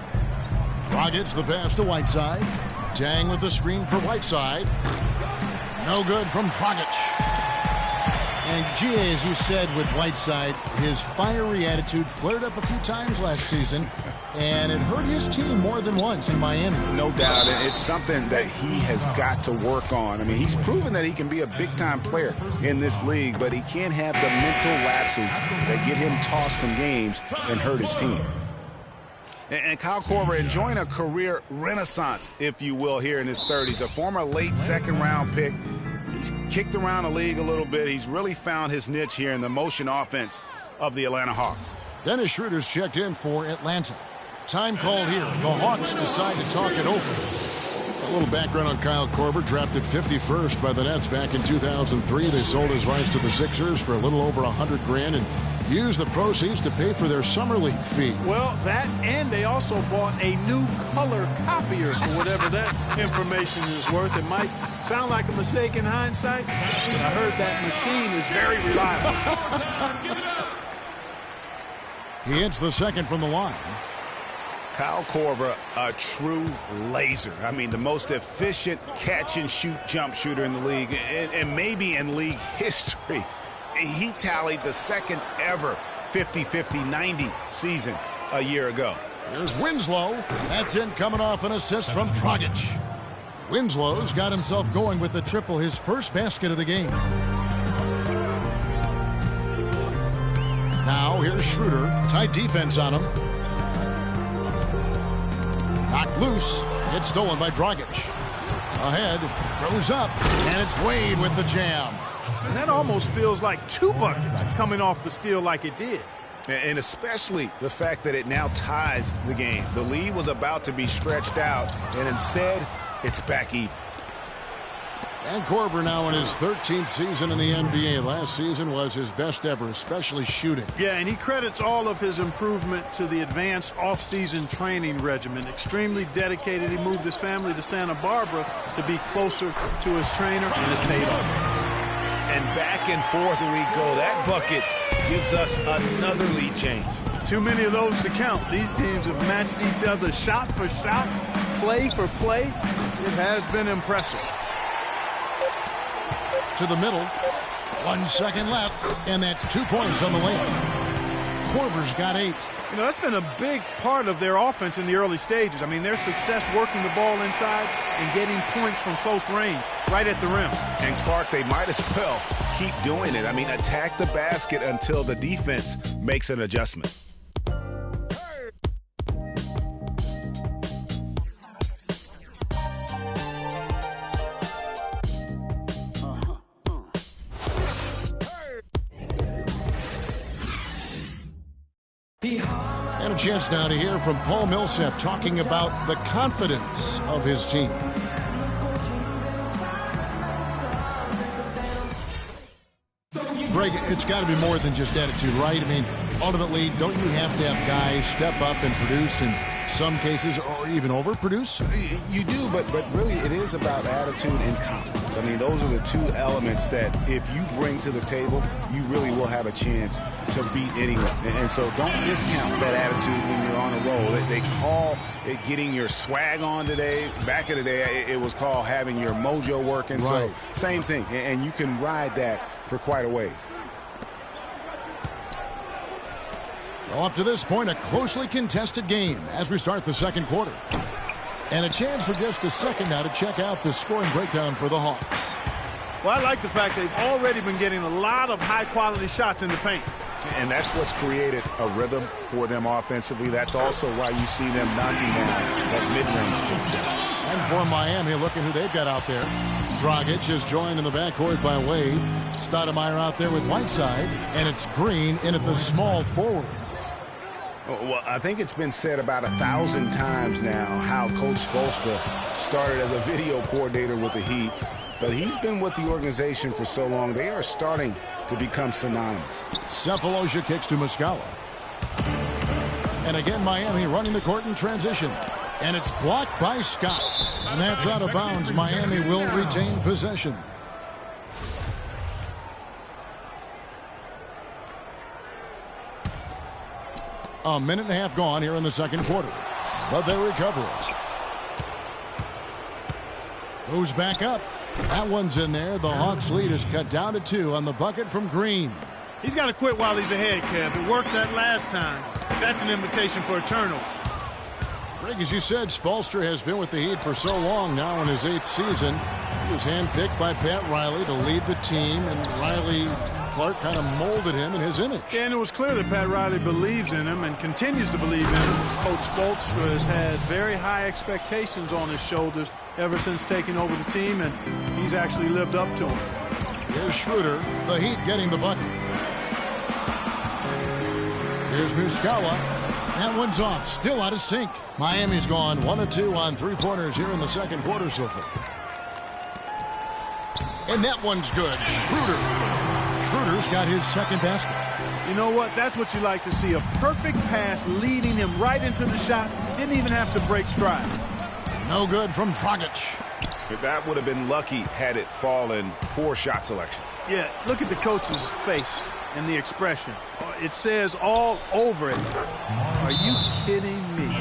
Dragic the pass to Whiteside. Deng with the screen for Whiteside. No good from Dragic. And G.A., as you said with Whiteside, his fiery attitude flared up a few times last season, and it hurt his team more than once in Miami. No doubt. It's something that he has got to work on. I mean, he's proven that he can be a big-time player in this league, but he can't have the mental lapses that get him tossed from games and hurt his team. And Kyle Korver enjoying a career renaissance, if you will, here in his 30s. A former late second-round pick. He's kicked around the league a little bit. He's really found his niche here in the motion offense of the Atlanta Hawks. Dennis Schroeder's checked in for Atlanta. Time called here. The Hawks decide to talk it over. A little background on Kyle Korver, drafted 51st by the Nets back in 2003. They sold his rights to the Sixers for a little over $100 grand, and use the proceeds to pay for their summer league fee. Well, that, and they also bought a new color copier for whatever that information is worth. It might sound like a mistake in hindsight, but I heard that machine is very reliable. He hits the second from the line. Kyle Korver, a true laser. I mean, the most efficient catch-and-shoot jump shooter in the league, and maybe in league history. He tallied the second ever 50-50-90 season a year ago. Here's Winslow. That's in, coming off an assist from Dragic. Winslow's got himself going with the triple, his first basket of the game. Now here's Schroeder. Tight defense on him. Knocked loose. It's stolen by Dragic. Ahead. Throws up. And it's Wade with the jam. And that almost feels like 2 buckets coming off the steal like it did. And especially the fact that it now ties the game. The lead was about to be stretched out, and instead, it's back even. And Korver now in his 13th season in the NBA. Last season was his best ever, especially shooting. Yeah, and he credits all of his improvement to the advanced off-season training regimen. Extremely dedicated. He moved his family to Santa Barbara to be closer to his trainer, and it's paid off. And back and forth we go. That bucket gives us another lead change. Too many of those to count. These teams have matched each other shot for shot, play for play. It has been impressive. To the middle. 1 second left, and that's 2 points on the way. Korver's got 8. You know, that's been a big part of their offense in the early stages. I mean, their success working the ball inside and getting points from close range, right at the rim. And Clark, they might as well keep doing it. I mean, attack the basket until the defense makes an adjustment. And a chance now to hear from Paul Millsap talking about the confidence of his team. Greg, it's got to be more than just attitude, right? I mean, ultimately, don't you have to have guys step up and produce in some cases, or even overproduce? You do, but really it is about attitude and confidence. I mean, those are the 2 elements that if you bring to the table, you really will have a chance to beat anyone. And so don't discount that attitude when you're on a roll. They call it getting your swag on today. Back in the day, it was called having your mojo working. Right. So same thing, and you can ride that for quite a ways. Well, up to this point, a closely contested game as we start the second quarter. And a chance for just a second now to check out the scoring breakdown for the Hawks. Well, I like the fact they've already been getting a lot of high-quality shots in the paint. And that's what's created a rhythm for them offensively. That's also why you see them knocking down that mid-range jump. And for Miami, look at who they've got out there. Dragic is joined in the backcourt by Wade. Stoudemire out there with Whiteside. And it's Green in at the small forward. Well, I think it's been said about 1,000 times now how Coach Spoelstra started as a video coordinator with the Heat, but he's been with the organization for so long, they are starting to become synonymous. Cephalosha kicks to Muscala. And again, Miami running the court in transition. And it's blocked by Scott. And that's out of bounds. Miami will retain possession. A minute and a half gone here in the second quarter. But they recover it. Goes back up. That one's in there. The Hawks lead is cut down to 2 on the bucket from Green. He's got to quit while he's ahead, Kev. It worked that last time. That's an invitation for a turnover. Greg, as you said, Spoelstra has been with the Heat for so long now in his 8th season. He was handpicked by Pat Riley to lead the team, and Clark kind of molded him in his image. Yeah, and it was clear that Pat Riley believes in him and continues to believe in him. Coach Spoelstra has had very high expectations on his shoulders ever since taking over the team, and he's actually lived up to them. Here's Schroeder, the Heat getting the bucket. Here's Muscala. That one's off, still out of sync. Miami's gone 1 of 2 on 3-pointers here in the second quarter so far. And that one's good. Schroeder's got his second basket. You know what? That's what you like to see. A perfect pass leading him right into the shot. Didn't even have to break stride. No good from Dragic. That would have been lucky had it fallen. Poor shot selection. Yeah, look at the coach's face and the expression. It says all over it. Are you kidding me?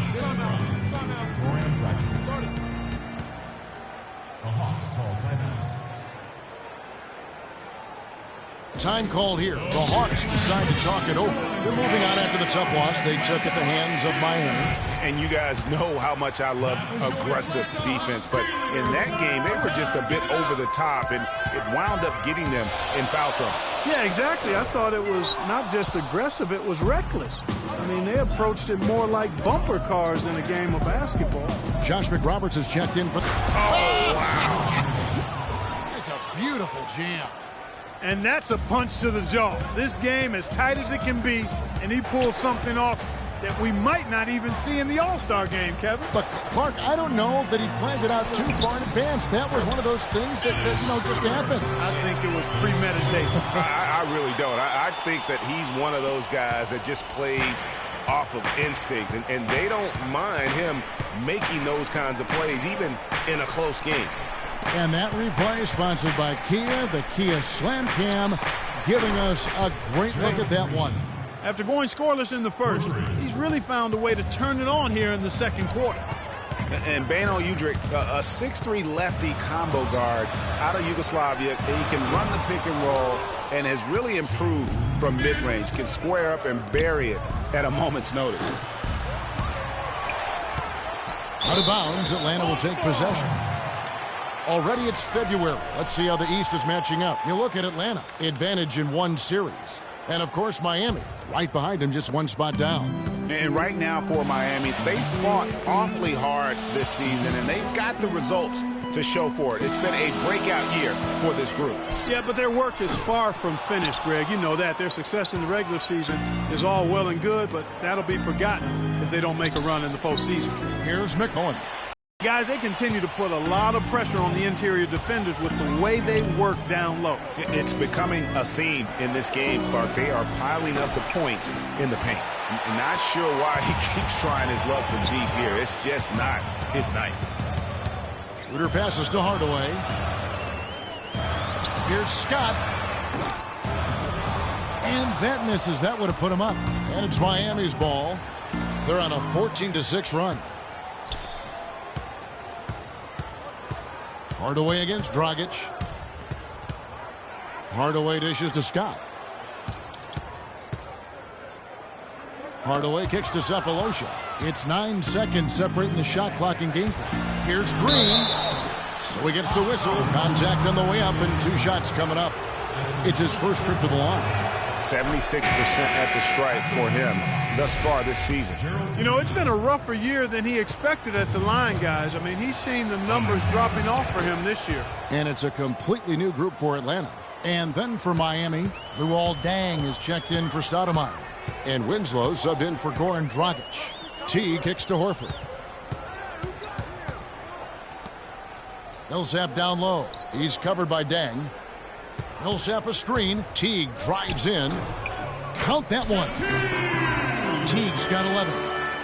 Time called here. The Hawks decide to talk it over. They're moving on after the tough loss they took at the hands of Miami. And you guys know how much I love aggressive defense, but in that game, they were just a bit over the top, and it wound up getting them in foul trouble. Yeah, exactly. I thought it was not just aggressive, it was reckless. I mean, they approached it more like bumper cars in a game of basketball. Josh McRoberts has checked in for... Oh, wow. It's a beautiful jam. And that's a punch to the jaw. This game as tight as it can be, and he pulls something off that we might not even see in the All-Star game, Kevin. But, Clark, I don't know that he planned it out too far in advance. That was one of those things that just happened. I think it was premeditated. I really don't. I think that he's one of those guys that just plays off of instinct, and they don't mind him making those kinds of plays, even in a close game. And that replay sponsored by Kia, the Kia Slam Cam, giving us a great look at that one. After going scoreless in the first, he's really found a way to turn it on here in the second quarter. And Bano Udrih, a 6'3 lefty combo guard out of Yugoslavia. He can run the pick and roll and has really improved from mid-range, can square up and bury it at a moment's notice. Out of bounds, Atlanta will take possession. Already it's February. Let's see how the East is matching up. You look at Atlanta, advantage in one series. And, of course, Miami, right behind him, just one spot down. And right now for Miami, they fought awfully hard this season, and they've got the results to show for it. It's been a breakout year for this group. Yeah, but their work is far from finished, Greg. You know that. Their success in the regular season is all well and good, but that'll be forgotten if they don't make a run in the postseason. Here's McMillan. Guys, they continue to put a lot of pressure on the interior defenders with the way they work down low. It's becoming a theme in this game, Clark. They are piling up the points in the paint. I'm not sure why he keeps trying his luck from deep here. It's just not his night. Schroeder passes to Hardaway. Here's Scott. And that misses. That would have put him up. And it's Miami's ball. They're on a 14-6 run. Hardaway against Dragic. Hardaway dishes to Scott. Hardaway kicks to Cephalosha. It's 9 seconds separating the shot clock and gameplay. Here's Green. So he gets the whistle. Contact on the way up and 2 shots coming up. It's his first trip to the line. 76% at the stripe for him thus far this season. You know, it's been a rougher year than he expected at the line, guys. I mean, he's seen the numbers dropping off for him this year. And it's a completely new group for Atlanta. And then for Miami, Luol Deng is checked in for Stoudemire. And Winslow subbed in for Goran Dragic. T kicks to Horford. Millsap down low. He's covered by Deng. Millsap a screen. Teague drives in. Count that one. Teague's got 11.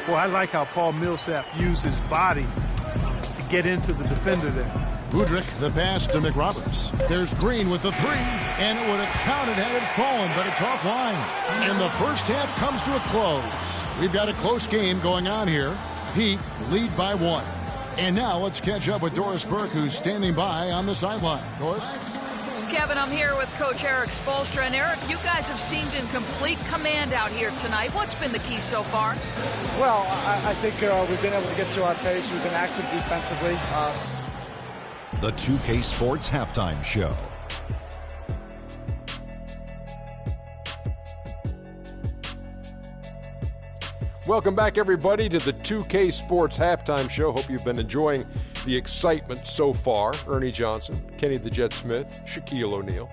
Boy, I like how Paul Millsap used his body to get into the defender there. Udrih, the pass to McRoberts. There's Green with the 3, and it would have counted had it fallen, but it's offline. And the first half comes to a close. We've got a close game going on here. Heat lead by 1. And now let's catch up with Doris Burke, who's standing by on the sideline. Doris? Kevin, I'm here with Coach Eric Spoelstra. And Eric, you guys have seemed in complete command out here tonight. What's been the key so far? Well, I think we've been able to get to our pace. We've been active defensively. The 2K Sports Halftime Show. Welcome back, everybody, to the 2K Sports Halftime Show. Hope you've been enjoying the excitement so far. Ernie Johnson, Kenny the Jet Smith, Shaquille O'Neal.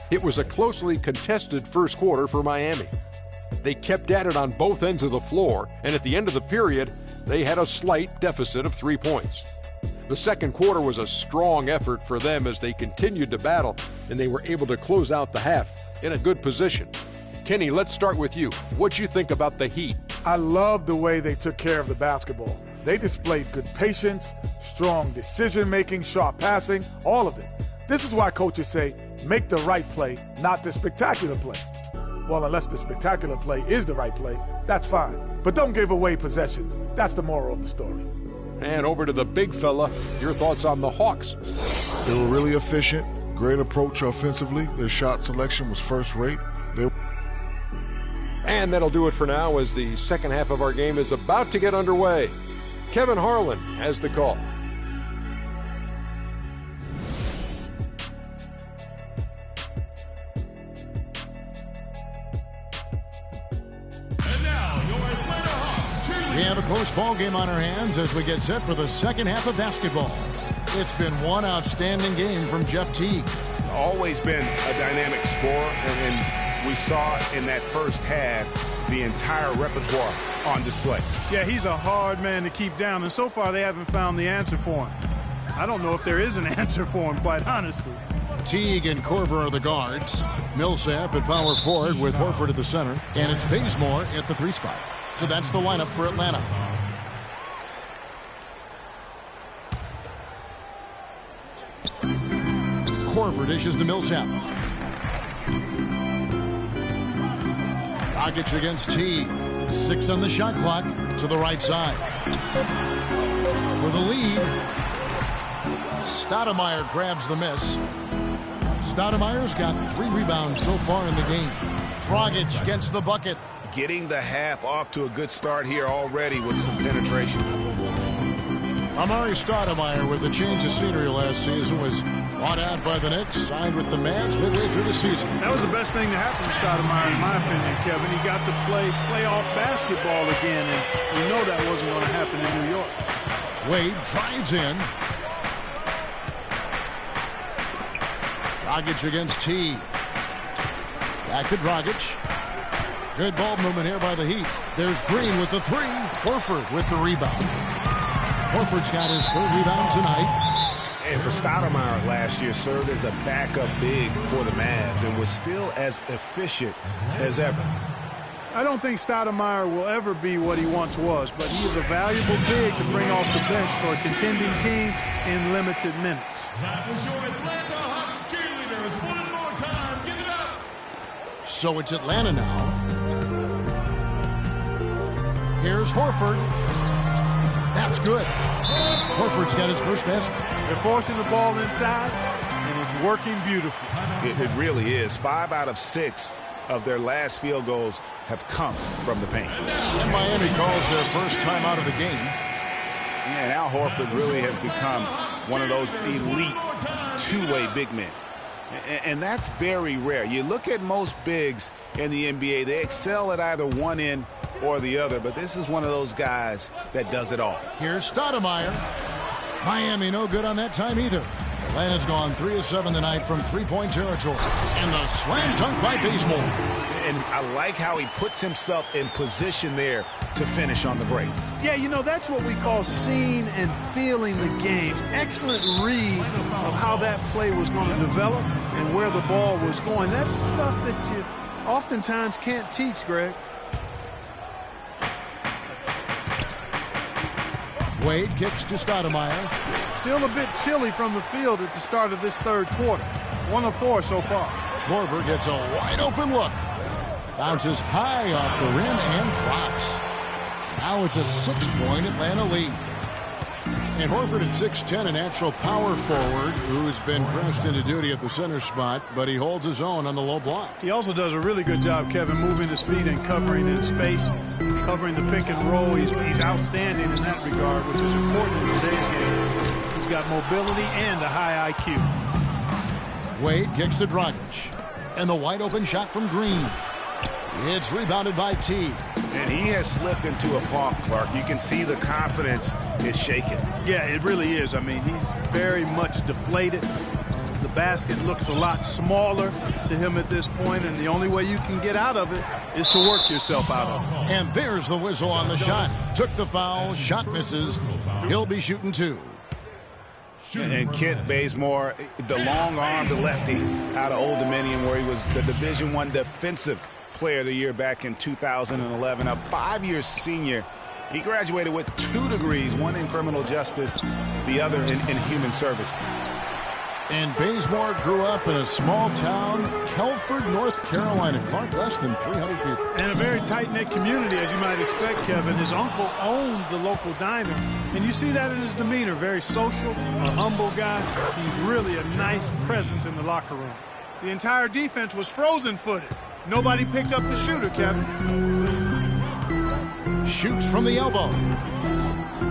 It was a closely contested first quarter for Miami. They kept at it on both ends of the floor, and at the end of the period, they had a slight deficit of 3 points. The second quarter was a strong effort for them as they continued to battle, and they were able to close out the half in a good position. Kenny, let's start with you. What you think about the Heat? I love the way they took care of the basketball. They displayed good patience, strong decision-making, sharp passing, all of it. This is why coaches say, make the right play, not the spectacular play. Well, unless the spectacular play is the right play, that's fine. But don't give away possessions. That's the moral of the story. And over to the big fella, your thoughts on the Hawks? They were really efficient, great approach offensively. Their shot selection was first rate. And that'll do it for now as the second half of our game is about to get underway. Kevin Harlan has the call. We have a close ball game on our hands as we get set for the second half of basketball. It's been one outstanding game from Jeff Teague. Always been a dynamic scorer, and we saw in that first half the entire repertoire on display. Yeah, he's a hard man to keep down, and so far they haven't found the answer for him. I don't know if there is an answer for him, quite honestly. Teague and Korver are the guards. Millsap at power forward with Horford at the center, and it's Bazemore at the 3 spot. So that's the lineup for Atlanta. Korver dishes to Millsap. Dragic against Teague. 6 on the shot clock to the right side. For the lead, Stoudemire grabs the miss. Stoudemire's got 3 rebounds so far in the game. Dragic gets the bucket. Getting the half off to a good start here already with some penetration. Amari Stoudemire, with a change of scenery last season, was bought out by the Knicks, signed with the Mavs midway through the season. That was the best thing to happen to Stoudemire, in my opinion, Kevin. He got to play playoff basketball again, and we know that wasn't going to happen in New York. Wade drives in. Dragic against Teague. Back to Dragic. Good ball movement here by the Heat. There's Green with the 3. Horford with the rebound. Horford's got his 3rd rebound tonight. And for Stoudemire last year, served as a backup big for the Mavs and was still as efficient as ever. I don't think Stoudemire will ever be what he once was, but he is a valuable big to bring off the bench for a contending team in limited minutes. That was your Atlanta Hawks cheerleaders. One more time. Give it up. So it's Atlanta now. Here's Horford. That's good. Horford's got his first basket. They're forcing the ball inside, and it's working beautifully. It really is. 5 out of 6 of their last field goals have come from the paint. And Miami calls their first time out of the game. Yeah, now Horford really has become one of those elite two-way big men. And that's very rare. You look at most bigs in the NBA, they excel at either one end or the other, but this is one of those guys that does it all. Here's Stoudemire. Miami no good on that time either. Atlanta's gone 3 of 7 tonight from 3-point territory. And the slam dunk by Bazemore. And I like how he puts himself in position there to finish on the break. Yeah, you know, that's what we call seeing and feeling the game. Excellent read of how that play was going to develop and where the ball was going. That's stuff that you oftentimes can't teach, Greg. Wade kicks to Stoudemire. Still a bit chilly from the field at the start of this 3rd quarter. 1 of 4 so far. Korver gets a wide open look. Bounces high off the rim and drops. Now it's a 6-point Atlanta lead. And Horford at 6'10", a natural power forward who's been pressed into duty at the center spot, but he holds his own on the low block. He also does a really good job, Kevin, moving his feet and covering in space, covering the pick and roll. He's outstanding in that regard, which is important in today's game. He's got mobility and a high IQ. Wade kicks to Dragic. And the wide open shot from Green. It's rebounded by Teague. And he has slipped into a funk, Clark. You can see the confidence is shaken. Yeah, it really is. I mean, he's very much deflated. The basket looks a lot smaller to him at this point, and the only way you can get out of it is to work yourself out of it. And there's the whistle on the shot. Took the foul, shot misses. He'll be shooting 2. And Kent Bazemore, the long-armed lefty out of Old Dominion, where he was the Division I defensive Player of the Year back in 2011, a 5-year senior. He graduated with 2 degrees, one in criminal justice, the other in human service. And Bazemore grew up in a small town, Kelford, North Carolina. Clark, less than 300 people. And a very tight-knit community, as you might expect, Kevin. His uncle owned the local diner, and you see that in his demeanor. Very social, a humble guy. He's really a nice presence in the locker room. The entire defense was frozen-footed. Nobody picked up the shooter, Kevin. Shoots from the elbow.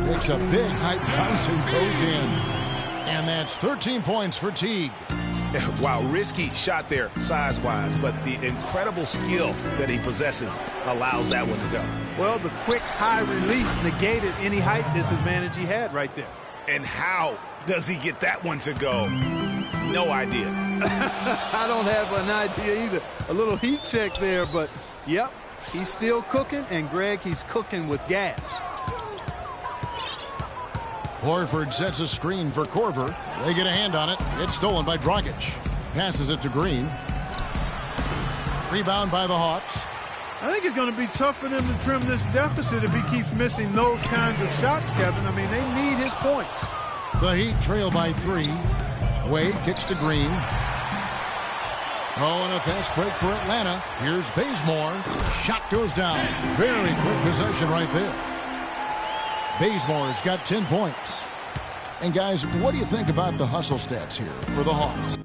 Takes a big high bounce and goes in. And that's 13 points for Teague. Wow, risky shot there size-wise, but the incredible skill that he possesses allows that one to go. Well, the quick high release negated any height disadvantage he had right there. And how does he get that one to go? No idea. I don't have an idea either. A little heat check there, but yep, he's still cooking, and Greg, he's cooking with gas. Horford sets a screen for Korver. They get a hand on it. It's stolen by Dragic. Passes it to Green. Rebound by the Hawks. I think it's going to be tough for them to trim this deficit if he keeps missing those kinds of shots, Kevin. I mean, they need his points. The Heat trail by 3. Wade kicks to Green. Oh, and a fast break for Atlanta. Here's Bazemore. Shot goes down. Very quick possession right there. Bazemore's got 10 points. And guys, what do you think about the hustle stats here for the Hawks?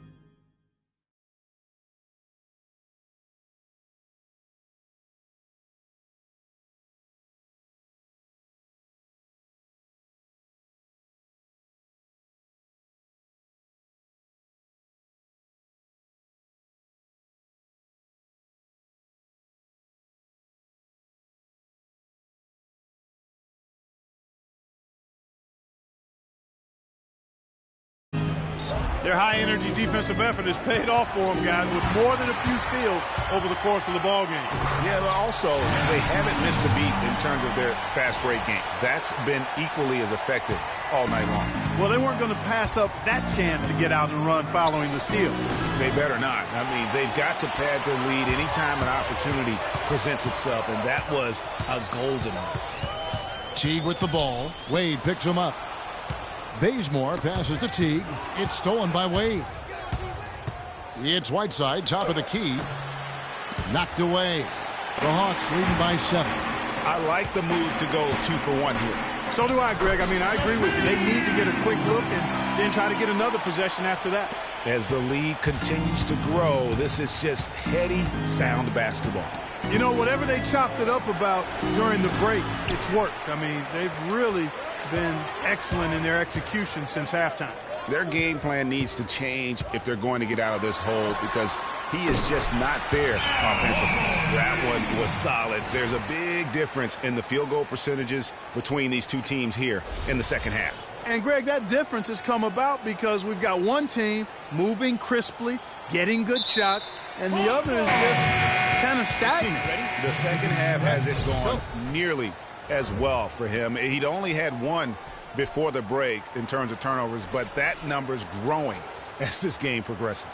Their high-energy defensive effort has paid off for them, guys, with more than a few steals over the course of the ballgame. Yeah, but also, they haven't missed a beat in terms of their fast break game. That's been equally as effective all night long. Well, they weren't going to pass up that chance to get out and run following the steal. They better not. I mean, they've got to pad their lead anytime an opportunity presents itself, and that was a golden one. Teague with the ball. Wade picks him up. Bazemore passes to Teague. It's stolen by Wade. It's Whiteside, top of the key. Knocked away. The Hawks leading by 7. I like the move to go 2 for 1 here. So do I, Greg. I mean, I agree with you. They need to get a quick look and then try to get another possession after that. As the lead continues to grow, this is just heady, sound basketball. You know, whatever they chopped it up about during the break, it's worked. I mean, they've really been excellent in their execution since halftime. Their game plan needs to change if they're going to get out of this hole, because he is just not there offensively. That one was solid. There's a big difference in the field goal percentages between these two teams here in the second half. And, Greg, that difference has come about because we've got one team moving crisply, getting good shots, and the other is just kind of stagnant. The second half hasn't gone nearly as well for him. He'd only had 1 before the break in terms of turnovers, but that number's growing as this game progresses.